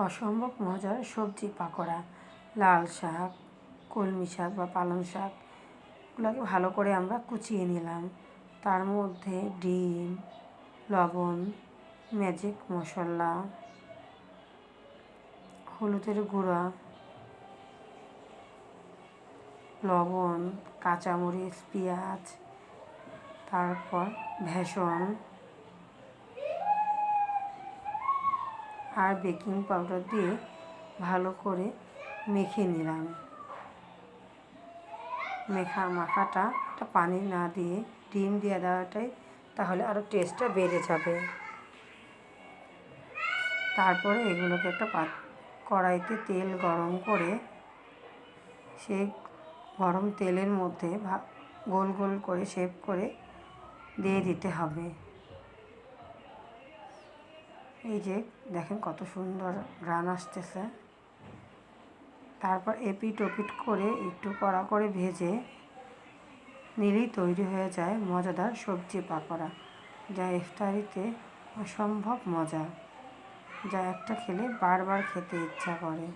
অসম্ভব মজার সবজি পাকোড়া। লাল শাক, কলমি শাক বা পালং শাক এগুলোকে ভালো করে আমরা কুচিয়ে নিলাম। তার মধ্যে ডিম, লবণ, ম্যাজিক মশলা, হলুদের গুঁড়া, লবণ, কাঁচামরিচ, পেঁয়াজ, তারপর ভেষন আর বেকিং পাউডার দিয়ে ভালো করে মেখে নিলাম। মাখাটা পানি না দিয়ে ডিম দিয়ে দেওয়াটাই তাহলে আরও টেস্টটা বেড়ে যাবে। তারপরে এগুলোকে একটা কড়াইতে তেল গরম করে সেই গরম তেলের মধ্যে গোল গোল করে শেপ করে দিয়ে দিতে হবে। এই যে দেখেন কত সুন্দর ঘ্রাণ আসতেছে। তারপর এপিট ওপিট করে একটু কড়া করে ভেজে নিলেই তৈরি হয়ে যায় মজাদার সবজি পাকোড়া, যা ইফতারিতে অসম্ভব মজা, যা একটা খেলে বারবার খেতে ইচ্ছা করে।